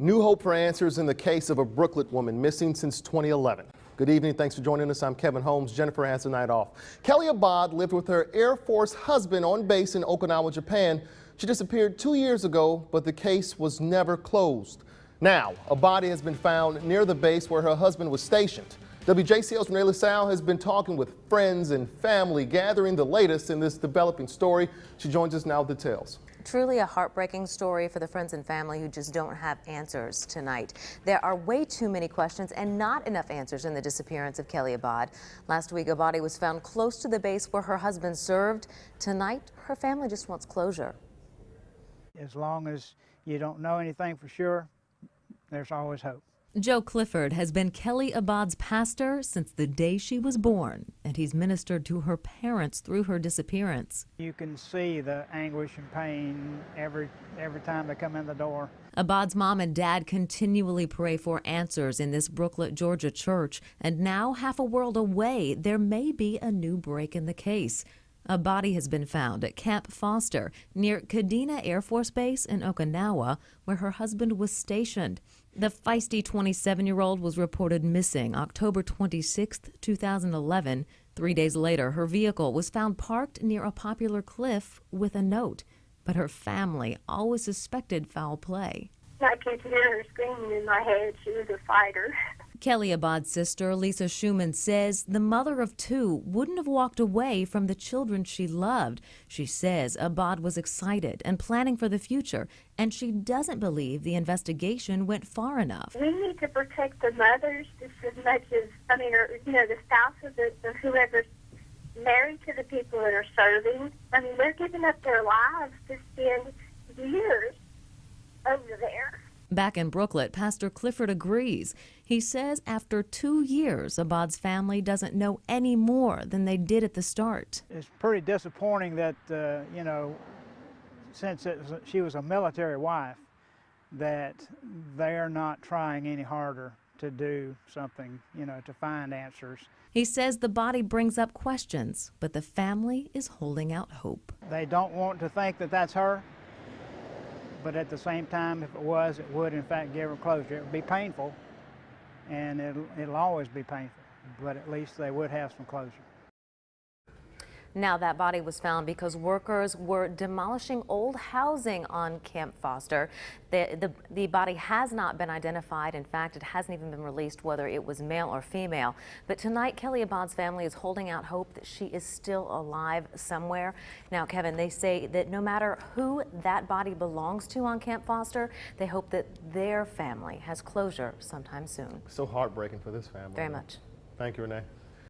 New hope for answers in the case of a Brooklet woman missing since 2011. Good evening. Thanks for joining us. I'm Kevin Holmes. Jennifer has the night off. Kelli Abad lived with her Air Force husband on base in Okinawa, Japan. She disappeared 2 years ago, but the case was never closed. Now, a body has been found near the base where her husband was stationed. WJCL's Renee LaSalle has been talking with friends and family, gathering the latest in this developing story. She joins us now with details. Truly a heartbreaking story for the friends and family who just don't have answers tonight. There are way too many questions and not enough answers in the disappearance of Kelli Abad. Last week, a body was found close to the base where her husband served. Tonight, her family just wants closure. As long as you don't know anything for sure, there's always hope. Joe Clifford has been Kelli Abad's pastor since the day she was born, and he's ministered to her parents through her disappearance. You can see the anguish and pain every time they come in the door. Abad's mom and dad continually pray for answers in this Brooklet, Georgia church, and now half a world away, there may be a new break in the case. A body has been found at Camp Foster near Kadena Air Force Base in Okinawa, where her husband was stationed. The feisty 27-year-old was reported missing October 26, 2011. 3 days later, her vehicle was found parked near a popular cliff with a note. But her family always suspected foul play. I could hear her screaming in my head. She was a fighter. Kelli Abad's sister, Lisa Schumann, says the mother of two wouldn't have walked away from the children she loved. She says Abad was excited and planning for the future, and she doesn't believe the investigation went far enough. We need to protect the mothers just as much as, the spouses of whoever's married to the people that are serving. They're giving up their lives to spend years over there. Back in Brooklet, Pastor Clifford agrees. He says after 2 years, Abad's family doesn't know any more than they did at the start. It's pretty disappointing that, since she was a military wife, that they're not trying any harder to do something, to find answers. He says the body brings up questions, but the family is holding out hope. They don't want to think that that's her. But at the same time, if it was, it would in fact give her closure. It would be painful, and it'll always be painful, but at least they would have some closure. Now that body was found because workers were demolishing old housing on Camp Foster. The body has not been identified. In fact, it hasn't even been released whether it was male or female. But tonight, Kelli Abad's family is holding out hope that she is still alive somewhere. Now, Kevin, they say that no matter who that body belongs to on Camp Foster, they hope that their family has closure sometime soon. So heartbreaking for this family. Very much. Thank you, Renee.